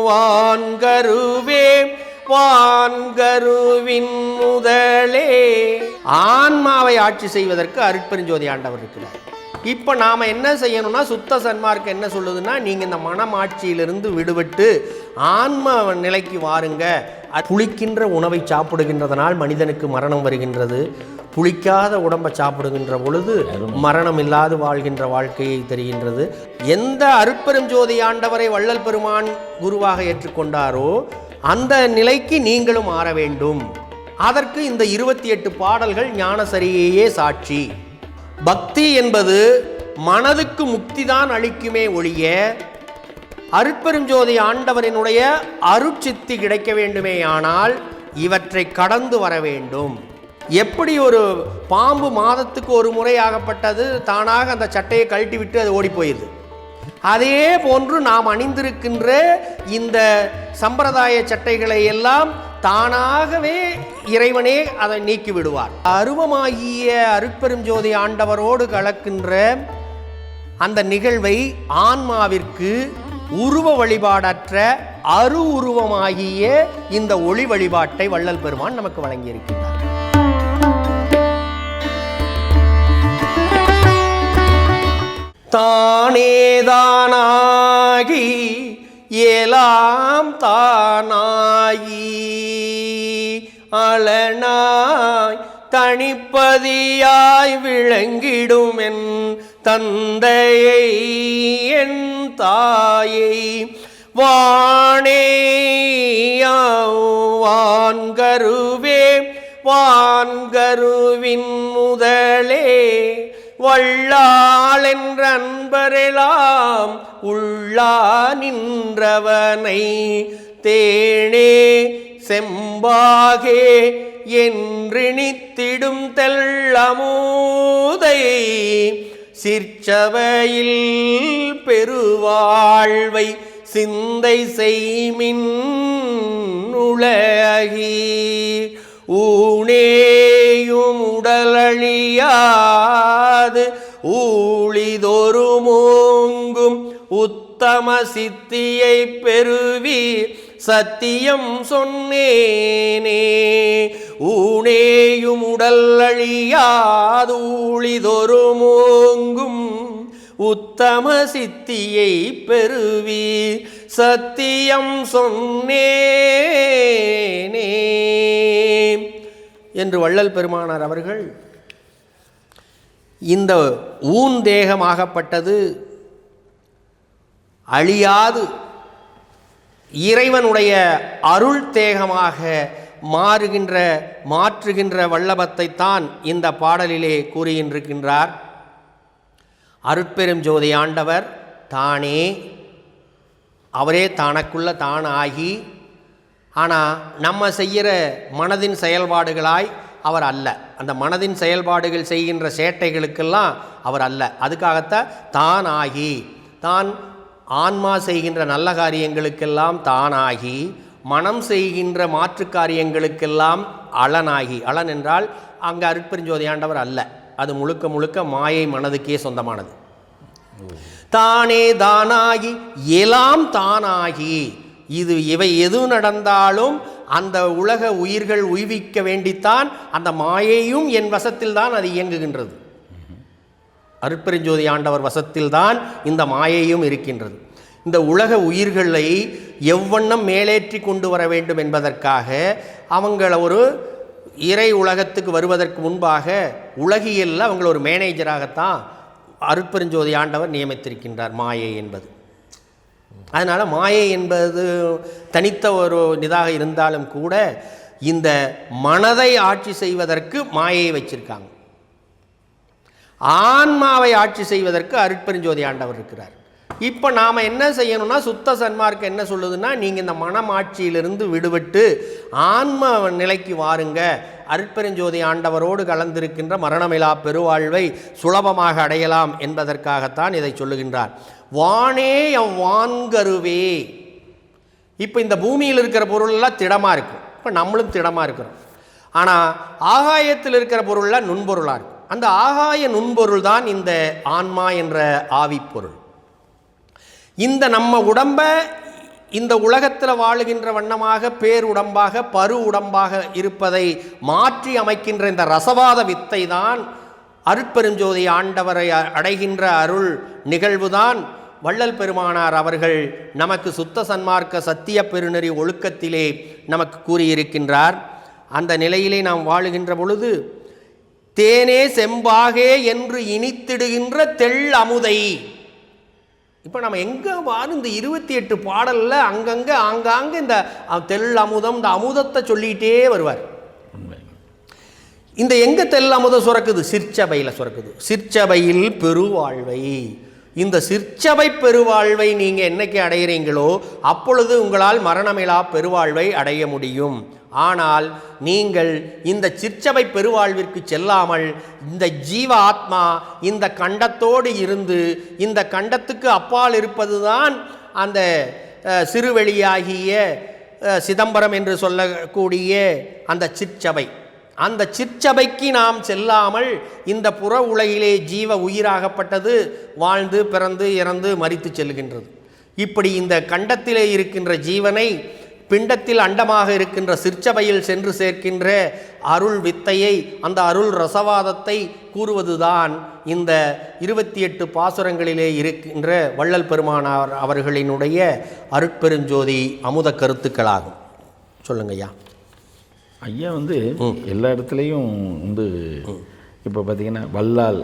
வான்கருவே வான்கருவின் முதலே ஆன்மாவை ஆட்சி செய்வதற்கு அருட்பெருஞ்சோதி ஆண்டவர் இருக்கிறார். இப்போ நாம் என்ன செய்யணும்னா, சுத்த சன்மார்க்கம் என்ன சொல்லுதுன்னா, நீங்கள் இந்த மனமாட்சியிலிருந்து விடுபட்டு ஆன்ம நிலைக்கு வாருங்க. புளிக்கின்ற உணவை சாப்பிடுகின்றதனால் மனிதனுக்கு மரணம் வருகின்றது. புளிக்காத உடம்பை சாப்பிடுகின்ற பொழுது மரணம் இல்லாது வாழ்கின்ற வாழ்க்கையை தெரிகின்றது. எந்த அருட்பெருஞ்சோதி ஆண்டவரை வள்ளல் பெருமான் குருவாக ஏற்றுக்கொண்டாரோ அந்த நிலைக்கு நீங்களும் மாற வேண்டும். அதற்கு இந்த 28 பாடல்கள் ஞானசரியையே சாட்சி. பக்தி என்பது மனதுக்கு முக்திதான் அளிக்குமே ஒழிய அருட்பெருஞ்சோதி ஆண்டவரினுடைய அருட்சித்தி கிடைக்க வேண்டுமேயானால் இவற்றை கடந்து வர வேண்டும். எப்படி ஒரு பாம்பு மாதத்துக்கு ஒரு முறை ஆகப்பட்டது தானாக அந்த சட்டையை கழட்டி விட்டு அது ஓடி போயிடுது, அதே போன்று நாம் அணிந்திருக்கின்ற இந்த சம்பிரதாய சட்டைகளை எல்லாம் தானாகவே இறைவனே அதை நீக்கி விடுவார். அருவமாகிய அருட்பெருஞ்சோதி ஆண்டவரோடு கலக்கின்ற அந்த நிகழ்வை ஆன்மாவிற்கு உருவ வழிபாடற்ற அரு உருவமாகிய இந்த ஒளி வழிபாட்டை வள்ளல் பெருமான் நமக்கு வழங்கியிருக்கிறார். தானேதானாகி ஏலாம் தானாயி அலனாய் தனிப்பதியாய் விளங்கிடும் என் தந்தையை என் தாயை வான்கருவே வான்கருவின் முதலே வள்ளாள் என்ற அன்பரெல்லாம் உள்ளா நின்றவனை தேனே செம்பாகே என்றிணித்திடும் தெள்ளமூதை சிற்சபையில் பெருவாழ்வை சிந்தை செய்மின் உலகி ஊனேயும் உடலழியாது ஊழிதொரு மூங்கும் உத்தம சித்தியை பெறுவி சத்தியம் சொன்னேனே. ஊனேயும் உடல் அழியாது ஊழிதொரு மூங்கும் உத்தம சித்தியை பெறுவி சத்தியம் சொன்னேனே என்று வள்ளல் பெருமானார் அவர்கள் இந்த தேகமாகப்பட்டது அழியாது இறைவனுடைய அருள் தேகமாக மாற்றுகின்ற வல்லபத்தை தான் இந்த பாடலிலே கூறியிருக்கின்றார். அருட்பெரும் ஜோதி ஆண்டவர் தானே, அவரே தனக்குள்ள தானாகி, ஆனால் நம்ம செய்கிற மனதின் செயல்பாடுகளாய் அவர் அல்ல. அந்த மனதின் செயல்பாடுகள் செய்கின்ற சேட்டைகளுக்கெல்லாம் அவர் அல்ல. அதுக்காகத்தான் தானாகி, தான் ஆன்மா செய்கின்ற நல்ல காரியங்களுக்கெல்லாம் தானாகி, மனம் செய்கின்ற மாற்று காரியங்களுக்கெல்லாம் அலனாகி. அலன் என்றால் அங்கே அருட்பெருஞ்சோதி ஆண்டவர் அல்ல, அது முழுக்க முழுக்க மாயை மனதுக்கே சொந்தமானது. தானே தானாகி எல்லாம் தானாகி, இவை எது நடந்தாலும் அந்த உலக உயிர்கள் உய்விக்க வேண்டித்தான் அந்த மாயையும் என் வசத்தில் தான் அது இயங்குகின்றது. அருட்பெருஞ்சோதி ஆண்டவர் வசத்தில்தான் இந்த மாயையும் இருக்கின்றது. இந்த உலக உயிர்களை எவ்வண்ணம் மேலேற்றி கொண்டு வர வேண்டும் என்பதற்காக அவங்கள ஒரு இறை உலகத்துக்கு வருவதற்கு முன்பாக உலகியல்ல அவங்கள ஒரு மேனேஜராகத்தான் அருட்பெருஞ்சோதி ஆண்டவர் நியமித்திருக்கின்றார் மாயை என்பது. அதனால் மாயை என்பது தனித்த ஒரு இதாக இருந்தாலும் கூட இந்த மனதை ஆட்சி செய்வதற்கு மாயையை வச்சிருக்காங்க. ஆன்மாவை ஆட்சி செய்வதற்கு அருட்பெருஞ்சோதி ஆண்டவர் இருக்கிறார். இப்போ நாம் என்ன செய்யணும்னா, சுத்த சன்மார்க்கம் என்ன சொல்லுதுன்னா, நீங்கள் இந்த மனமாட்சியிலிருந்து விடுபட்டு ஆன்ம நிலைக்கு வாருங்க. அருட்பெருஞ்சோதி ஆண்டவரோடு கலந்திருக்கின்ற மரணமிலா பெருவாழ்வை சுலபமாக அடையலாம் என்பதற்காகத்தான் இதை சொல்லுகின்றார். வானே வான்கருவே. இப்போ இந்த பூமியில் இருக்கிற பொருளெல்லாம் திடமாக இருக்கும். இப்போ நம்மளும் திடமாக இருக்கிறோம். ஆனால் ஆகாயத்தில் இருக்கிற பொருள்லாம் நுண்பொருளாக இருக்கும். அந்த ஆகாய நுண்பொருள் தான் இந்த ஆன்மா என்ற ஆவிப்பொருள். இந்த நம்ம உடம்பை இந்த உலகத்தில் வாழுகின்ற வண்ணமாக பேருடம்பாக பரு உடம்பாக இருப்பதை மாற்றி அமைக்கின்ற இந்த ரசவாத வித்தை தான் அருட்பெருஞ்சோதி ஆண்டவரை அடைகின்ற அருள் நிகழ்வுதான் வள்ளல் பெருமானார் அவர்கள் நமக்கு சுத்த சன்மார்க்க சத்திய பெருநெறி ஒழுக்கத்திலே நமக்கு கூறியிருக்கின்றார். அந்த நிலையிலே நாம் வாழுகின்ற பொழுது தேனே செம்பாகே என்று இனித்திடுகின்ற தெள் அமுதை. இப்போ நம்ம எங்கே வாரு இந்த 28 பாடலில் அங்கங்கே ஆங்காங்கே இந்த தெள் அமுதம், இந்த அமுதத்தை சொல்லிகிட்டே வருவார். இந்த எங்கே தெள் அமுதம் சுரக்குது? சிற்சபையில் சுரக்குது. சிற்சபையில் பெருவாழ்வை. இந்த சிற்சபை பெருவாழ்வை நீங்கள் என்னைக்கு அடைகிறீங்களோ அப்பொழுது உங்களால் மரணமிலா பெருவாழ்வை அடைய முடியும். ஆனால் நீங்கள் இந்த சிற்சபை பெருவாழ்விற்கு செல்லாமல் இந்த ஜீவ ஆத்மா இந்த கண்டத்தோடு இருந்து இந்த கண்டத்துக்கு அப்பால் இருப்பதுதான் அந்த சிறுவெளியாகிய சிதம்பரம் என்று சொல்லக்கூடிய அந்த சிற்சபை. அந்த சிற்சபைக்கு நாம் செல்லாமல் இந்த புற உலகிலே ஜீவ உயிராகப்பட்டது வாழ்ந்து பிறந்து இறந்து மரித்து செல்கின்றது. இப்படி இந்த கண்டத்திலே இருக்கின்ற ஜீவனை பிண்டத்தில் அண்டமாக இருக்கின்ற சிற்சபையில் சென்று சேர்க்கின்ற அருள் வித்தையை, அந்த அருள் ரசவாதத்தை கூறுவதுதான் இந்த 28 பாசுரங்களிலே இருக்கின்ற வள்ளல் பெருமானார் அவர்களினுடைய அருட்பெருஞ்சோதி அமுத கருத்துக்களாகும். சொல்லுங்க ஐயா. ஐயா எல்லா இடத்துலையும் இப்போ பார்த்தீங்கன்னா வல்லால்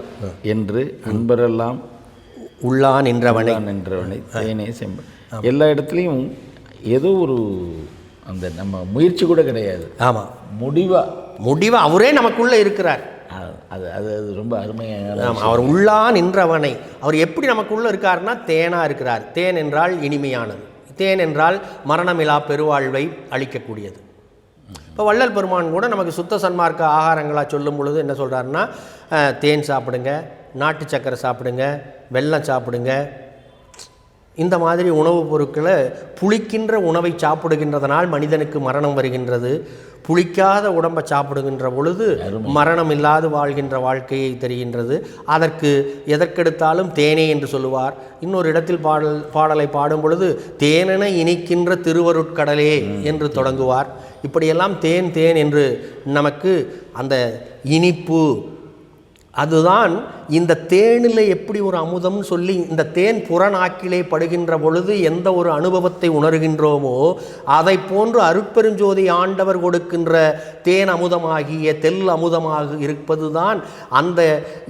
என்று அன்பரெல்லாம் உள்ளான் என்றவனை தேனே செம்ப, எல்லா இடத்துலையும் ஏதோ ஒரு அந்த நம்ம முயற்சி கூட கிடையாது. ஆமாம், முடிவா அவரே நமக்குள்ளே இருக்கிறார். அது அது அது ரொம்ப அருமையான. அவர் உள்ளான் என்றவனை, அவர் எப்படி நமக்குள்ளே இருக்காருன்னா தேனாக இருக்கிறார். தேன் என்றால் இனிமையானது, தேன் என்றால் மரணமிலா பெருவாழ்வை அளிக்கக்கூடியது. இப்போ வள்ளல் பெருமான் கூட நமக்கு சுத்த சன்மார்க்க ஆகாரங்களாக சொல்லும் பொழுது என்ன சொல்கிறாருன்னா, தேன் சாப்பிடுங்க, நாட்டு சக்கரை சாப்பிடுங்க, வெல்லம் சாப்பிடுங்க, இந்த மாதிரி உணவுப் பொருட்களை புளிக்கின்ற உணவை சாப்பிடுகின்றதனால் மனிதனுக்கு மரணம் வருகின்றது. புளிக்காத உடம்பை சாப்பிடுகின்ற பொழுது மரணம் இல்லாது வாழ்கின்ற வாழ்க்கையை தெரிகின்றது. அதற்கு எதற்கெடுத்தாலும் தேனே என்று சொல்லுவார். இன்னொரு இடத்தில் பாடலை பாடும் பொழுது தேனென இனிக்கின்ற திருவருட்கடலே என்று தொடங்குவார். இப்படியெல்லாம் தேன் தேன் என்று நமக்கு அந்த இனிப்பு, அதுதான் இந்த தேனில் எப்படி ஒரு அமுதம்னு சொல்லி இந்த தேன் புறநாக்கிலே படுகின்ற பொழுது எந்த ஒரு அனுபவத்தை உணர்கின்றோமோ அதை போன்று அருட்பெருஞ்சோதி ஆண்டவர் கொடுக்கின்ற தேன் அமுதமாகிய தெல் அமுதமாக இருப்பது தான் அந்த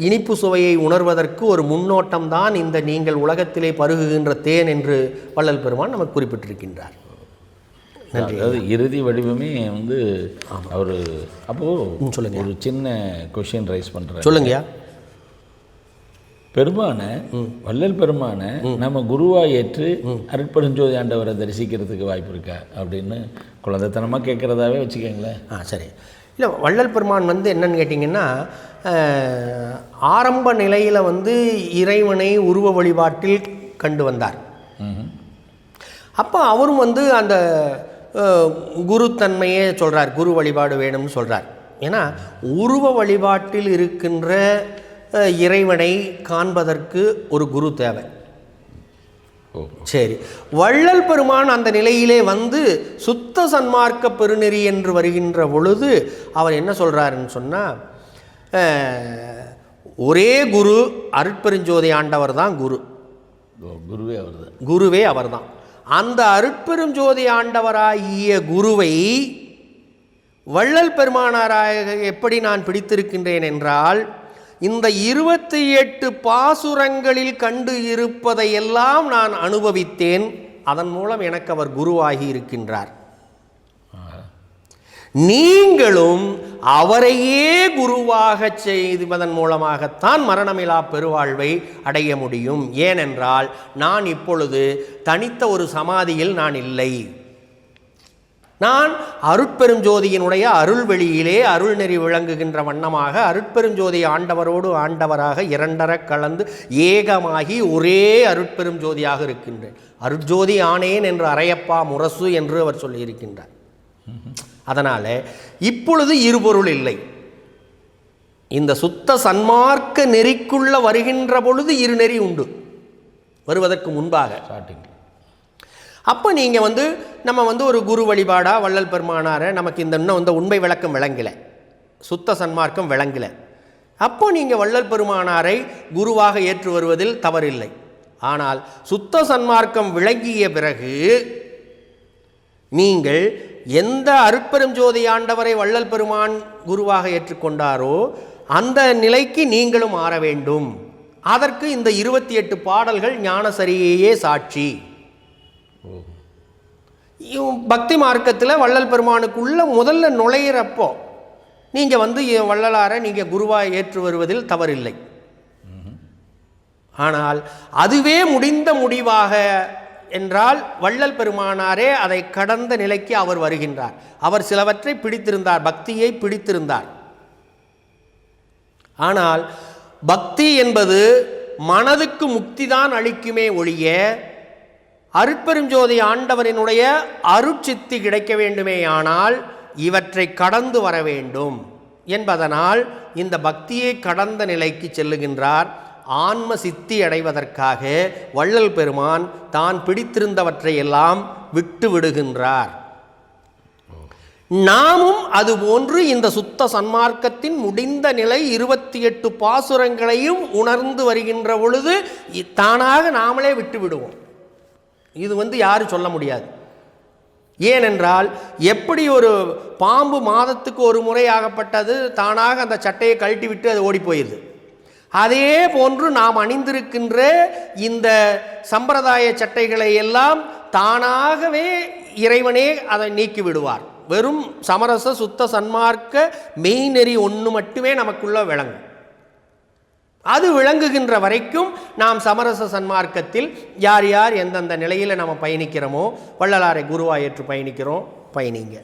இனிப்பு சுவையை உணர்வதற்கு ஒரு முன்னோட்டம் தான் இந்த நீங்கள் உலகத்திலே பருகுகின்ற தேன் என்று வள்ளல் பெருமான் நமக்கு குறிப்பிட்டிருக்கின்றார். அதாவது இறுதி வடிவமே அவர் அப்போது சொல்லுங்க, ஒரு சின்ன கொஷின் ரைஸ் பண்ணுறேன். சொல்லுங்கய்யா. பெருமானை, வள்ளல் பெருமானை நம்ம குருவாக ஏற்று அருட்பெருஞ்சோதி ஆண்டவரை தரிசிக்கிறதுக்கு வாய்ப்பு இருக்கா அப்படின்னு குழந்தைத்தனமாக கேட்குறதாவே வச்சுக்கோங்களேன். சரி. இல்லை, வள்ளல் பெருமான் என்னன்னு கேட்டிங்கன்னா, ஆரம்ப நிலையில் இறைவனை உருவ வழிபாட்டில் கண்டு வந்தார். அப்போ அவரும் அந்த குருத்தன்மையே சொல்கிறார், குரு வழிபாடு வேணும்னு சொல்கிறார். ஏன்னா உருவ வழிபாட்டில் இருக்கின்ற இறைவனை காண்பதற்கு ஒரு குரு தேவை. சரி, வள்ளல் பெருமான் அந்த நிலையிலே சுத்த சன்மார்க்க பெருநெறி என்று வருகின்ற பொழுது அவர் என்ன சொல்கிறாருன்னு சொன்னால், ஒரே குரு அருட்பெருஞ்சோதி ஆண்டவர் தான் குரு. குருவே அவர் தான். அந்த அருட்பெருஞ்சோதி ஆண்டவராகிய குருவை வள்ளல் பெருமானாராக எப்படி நான் பிடித்திருக்கின்றேன் என்றால், இந்த 28 பாசுரங்களில் கண்டு இருப்பதையெல்லாம் நான் அனுபவித்தேன். அதன் மூலம் எனக்கு அவர் குருவாகி இருக்கின்றார். நீங்களும் அவரையே குருவாக செய்வதன் மூலமாகத்தான் மரணமிலா பெருவாழ்வை அடைய முடியும். ஏனென்றால் நான் இப்பொழுது தனித்த ஒரு சமாதியில் நான் இல்லை. நான் அருட்பெருஞ்சோதியினுடைய அருள்வெளியிலே அருள்நெறி விளங்குகின்ற வண்ணமாக அருட்பெருஞ்சோதி ஆண்டவரோடு ஆண்டவராக இரண்டர கலந்து ஏகமாகி ஒரே அருட்பெருஞ்சோதியாக இருக்கின்றேன். அருட்ஜோதி ஆனேன் என்று அரையப்பா முரசு என்று அவர் சொல்லியிருக்கின்றார். அதனால் இப்பொழுது இருபொருள் இல்லை. இந்த சுத்த சன்மார்க்க நெறிக்குள்ள வருகின்ற பொழுது இரு நெறி உண்டு. வருவதற்கு முன்பாக. ஸ்டார்டிங். அப்போ நீங்கள் நம்ம ஒரு குரு வழிபாடாக வள்ளல் பெருமானாரை நமக்கு இன்னும் உண்மை விளக்கம் விளங்கலை, சுத்த சன்மார்க்கம் விளங்கலை. அப்போ நீங்கள் வள்ளல் பெருமானாரை குருவாக ஏற்று வருவதில் தவறில்லை. ஆனால் சுத்த சன்மார்க்கம் விளங்கிய பிறகு நீங்கள் எந்த அருட்பெரும் ஜோதி ஆண்டவரை வள்ளல் பெருமான் குருவாக ஏற்றுக்கொண்டாரோ அந்த நிலைக்கு நீங்களும் மாற வேண்டும். அதற்கு இந்த 28 பாடல்கள் ஞானசரியையே சாட்சி. பக்தி மார்க்கத்தில் வள்ளல் பெருமானுக்குள்ள முதல்ல நுழையிறப்போ நீங்கள் வள்ளலாரை நீங்கள் குருவாக ஏற்று வருவதில் தவறில்லை. ஆனால் அதுவே முடிந்த முடிவாக என்றால் வள்ளல் பெருமானாரே அதை கடந்த நிலைக்கு அவர் வருகின்றார். அவர் சிலவற்றை பிடித்திருந்தார், பக்தியை பிடித்திருந்தார். ஆனால் பக்தி என்பது மனதுக்கு முக்தி தான் அளிக்குமே ஒழிய அருட்பெருஞ்சோதி ஆண்டவரினுடைய அருட்சித்தி கிடைக்க வேண்டுமேயானால் இவற்றை கடந்து வர வேண்டும் என்பதனால் இந்த பக்தியை கடந்த நிலைக்கு செல்லுகின்றார். ஆன்ம சித்தி அடைவதற்காக வள்ளல் பெருமான் தான் பிடித்திருந்தவற்றை எல்லாம் விட்டு விடுகின்றார். நாமும் அதுபோன்று இந்த சுத்த சன்மார்க்கத்தின் முடிந்த நிலை 28 பாசுரங்களையும் உணர்ந்து வருகின்ற பொழுது தானாக நாமளே விட்டு விடுவோம். இது யாரும் சொல்ல முடியாது. ஏனென்றால் எப்படி ஒரு பாம்பு மாதத்துக்கு ஒரு முறை ஆகப்பட்டது தானாக அந்த சட்டையை கழட்டி விட்டு அது ஓடி போயிடுது, அதே போன்று நாம் அணிந்திருக்கின்ற இந்த சம்பிரதாய சட்டைகளை எல்லாம் தானாகவே இறைவனே அதை நீக்கி விடுவார். வெறும் சமரச சுத்த சன்மார்க்க மெய்நெறி ஒன்று மட்டுமே நமக்குள்ள விளங்கும். அது விளங்குகின்ற வரைக்கும் நாம் சமரச சன்மார்க்கத்தில் யார் யார் எந்தெந்த நிலையில் நம்ம பயணிக்கிறோமோ, வள்ளலாரை குருவாக ஏற்று பயணிக்கிறோம், பயணிங்க.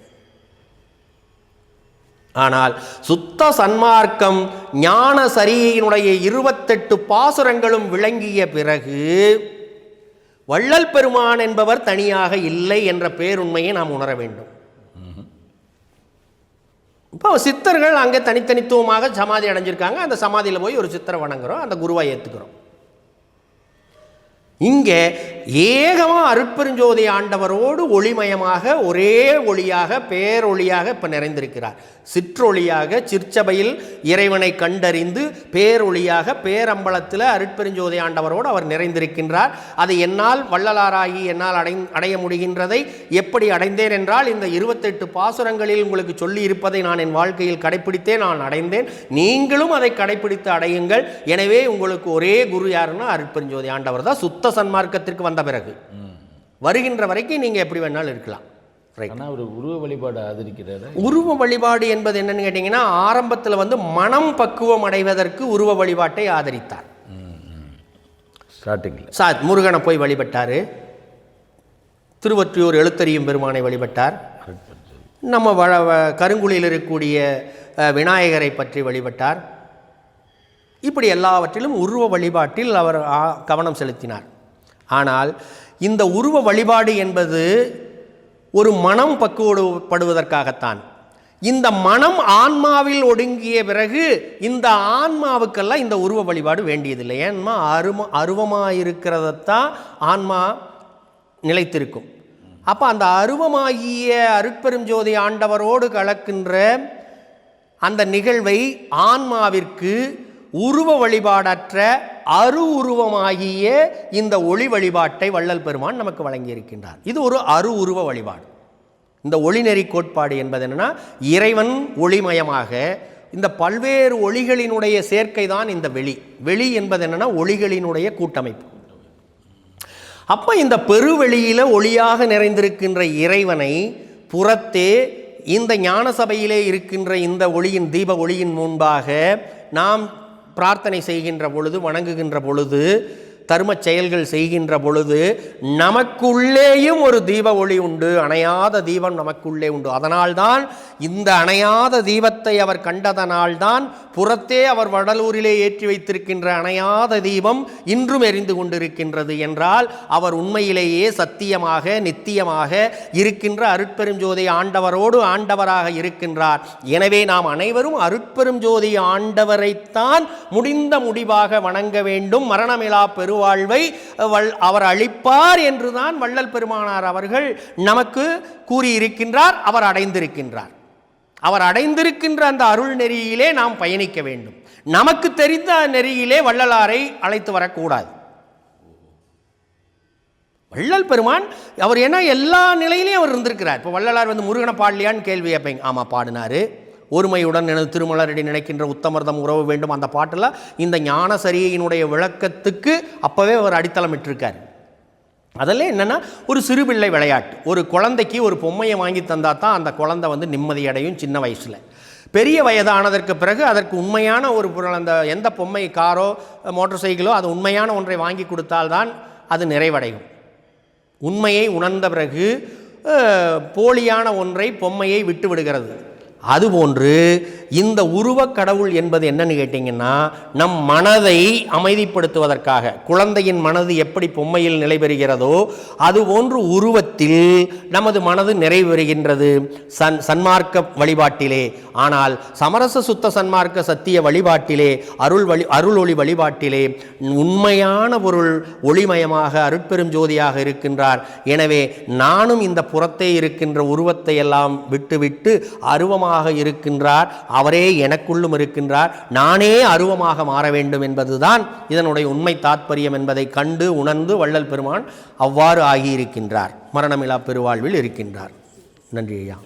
ஆனால் சுத்த சன்மார்க்கம் ஞான சரியினுடைய 28 பாசுரங்களும் விளங்கிய பிறகு வள்ளல் பெருமான் என்பவர் தனியாக இல்லை என்ற பேருண்மையை நாம் உணர வேண்டும். இப்போ சித்தர்கள் அங்கே தனித்தனித்துவமாக சமாதி அடைஞ்சிருக்காங்க. அந்த சமாதியில் போய் ஒரு சித்தரை வணங்குறோம், அந்த குருவை ஏற்றுக்கிறோம். இங்கே ஏகமாக அருட்பெருஞ்சோதி ஆண்டவரோடு ஒளிமயமாக ஒரே ஒளியாக பேரொளியாக இப்போ நிறைந்திருக்கிறார். சிற்றொளியாக சிற்சபையில் இறைவனை கண்டறிந்து பேரொளியாக பேரம்பலத்தில் அருட்பெருஞ்சோதி ஆண்டவரோடு அவர் நிறைந்திருக்கின்றார். அது என்னால் வள்ளலாராகி என்னால் அடைய முடிகின்றதை எப்படி அடைந்தேன் என்றால் இந்த 28 பாசுரங்களில் உங்களுக்கு சொல்லி இருப்பதை நான் என் வாழ்க்கையில் கடைப்பிடித்தே நான் அடைந்தேன். நீங்களும் அதை கடைப்பிடித்து அடையுங்கள். எனவே உங்களுக்கு ஒரே குரு யாருன்னா அருட்பெருஞ்சோதி ஆண்டவர் தான். சுத்த சன்மார்க்கத்திற்கு வந்த பிறகு வருகின்ற வரைக்கும் நீங்கள் எப்படி வேணாலும் இருக்கலாம். ஒரு உருவ வழிபாடு ஆதரிக்கிறார். உருவ வழிபாடு என்பது என்னன்னு கேட்டிங்கன்னா, ஆரம்பத்தில் மனம் பக்குவம் அடைவதற்கு உருவ வழிபாட்டை ஆதரித்தார். ஸ்டார்டிங்கில் முருகனை போய் வழிபட்டார், திருவொற்றியூர் எழுத்தறியும் பெருமானை வழிபட்டார், நம்ம கருங்குழியில் இருக்கக்கூடிய விநாயகரை பற்றி வழிபட்டார். இப்படி எல்லாவற்றிலும் உருவ வழிபாட்டில் அவர் கவனம் செலுத்தினார். ஆனால் இந்த உருவ வழிபாடு என்பது ஒரு மனம் பக்குவப்படுவதற்காகத்தான். இந்த மனம் ஆன்மாவில் ஒடுங்கிய பிறகு இந்த ஆன்மாவுக்கெல்லாம் இந்த உருவ வழிபாடு வேண்டியதில்லை. ஏன்னா அருவமாயிருக்கிறதான் ஆன்மா நிலைத்திருக்கும். அப்போ அந்த அருவமாகிய அருட்பெருஞ்சோதி ஆண்டவரோடு கலக்கின்ற அந்த நிகழ்வை ஆன்மாவிற்கு உருவ வழிபாடற்ற உருவமாகிய இந்த ஒளி வழிபாட்டை வள்ளல் பெருமான் நமக்கு வழங்கியிருக்கின்றார். இது ஒரு உருவ வழிபாடு. இந்த ஒளிநெறி கோட்பாடு என்பது என்னன்னா, இறைவன் ஒளிமயமாக இந்த பல்வேறு ஒளிகளினுடைய சேர்க்கை தான் இந்த வெளி என்பது என்னன்னா ஒளிகளினுடைய கூட்டமைப்பு. அப்போ இந்த பெருவெளியில் ஒளியாக நிறைந்திருக்கின்ற இறைவனை புறத்தே இந்த ஞான சபையிலே இருக்கின்ற இந்த ஒளியின் தீப ஒளியின் முன்பாக நாம் பிரார்த்தனை செய்கின்ற பொழுது, வணங்குகின்ற பொழுது, தர்ம செயல்கள் செய்கின்ற பொழுது நமக்குள்ளேயும் ஒரு தீப ஒளி உண்டு, அணையாத தீபம் நமக்குள்ளே உண்டு. அதனால்தான் இந்த அணையாத தீபத்தை அவர் கண்டதனால்தான் புறத்தே அவர் வடலூரிலே ஏற்றி வைத்திருக்கின்ற அணையாத தீபம் இன்றும் எரிந்து கொண்டிருக்கின்றது என்றால் அவர் உண்மையிலேயே சத்தியமாக நித்தியமாக இருக்கின்ற அருட்பெருஞ்சோதி ஆண்டவரோடு ஆண்டவராக இருக்கின்றார். எனவே நாம் அனைவரும் அருட்பெருஞ்சோதி ஆண்டவரைத்தான் முடிந்த முடிவாக வணங்க வேண்டும். மரணமிலா பெரு பெருவாழ்வை அவர் அளிப்பார் என்றுதான் வள்ளல் பெருமானார் அவர்கள் நமக்கு கூறியிருக்கின்றார். அவர் அடைந்திருக்கின்றார். அவர் அடைந்திருக்கின்ற அந்த அருள் நெறியிலே நாம் பயணிக்க வேண்டும். நமக்கு தெரிந்த நெறியிலே வள்ளலாரை அழைத்து வரக்கூடாது. வள்ளல் பெருமான் அவர் ஏன்னா எல்லா நிலையிலையும் அவர் இருந்திருக்கிறார். இப்போ வள்ளலார் முருகனை பாடலையான்னு கேள்வி கேட்பீங்க. ஆமாம், பாடினார். ஒருமையுடன் எனது திருமலரடி நினைக்கின்ற உத்தமர்தம் உறவு வேண்டும் அந்த பாட்டில் இந்த ஞானசரியினுடைய விளக்கத்துக்கு அப்போவே அவர் அடித்தளமிட்டிருக்கார். அதெல்லாம் என்னென்னா ஒரு சிறுபிள்ளை விளையாட்டு. ஒரு குழந்தைக்கு ஒரு பொம்மையை வாங்கி தந்தால் தான் அந்த குழந்தை நிம்மதியடையும் சின்ன வயசில். பெரிய வயதானதற்கு பிறகு அதற்கு உண்மையான ஒரு அந்த எந்த பொம்மை, காரோ மோட்டார் சைக்கிளோ, அது உண்மையான ஒன்றை வாங்கி கொடுத்தால்தான் அது நிறைவடையும். உண்மையை உணர்ந்த பிறகு போலியான ஒன்றை, பொம்மையை விட்டு விடுகிறது. அதுபோன்று இந்த உருவக் கடவுள் என்பது என்னன்னு கேட்டிங்கன்னா, நம் மனதை அமைதிப்படுத்துவதற்காக, குழந்தையின் மனது எப்படி பொம்மையில் நிலை பெறுகிறதோ அதுபோன்று உருவத்தில் நமது மனது நிறைவேறுகின்றது சன்மார்க்க வழிபாட்டிலே. ஆனால் சமரச சுத்த சன்மார்க்க சத்திய வழிபாட்டிலே, அருள் ஒளி வழிபாட்டிலே உண்மையான பொருள் ஒளிமயமாக அருட்பெரும் ஜோதியாக இருக்கின்றார். எனவே நானும் இந்த புறத்தே இருக்கின்ற உருவத்தை எல்லாம் விட்டுவிட்டு அருவமாக இருக்கின்றார். அவரே எனக்குள்ளும் இருக்கின்றார். நானே அருவமாக மாற வேண்டும் என்பதுதான் இதனுடைய உண்மை தாத்பரியம் என்பதை கண்டு உணர்ந்து வள்ளல் பெருமான் அவ்வாறு ஆகியிருக்கின்றார். மரணமில்லா பெருவாழ்வில் இருக்கின்றார். நன்றி ஐயா.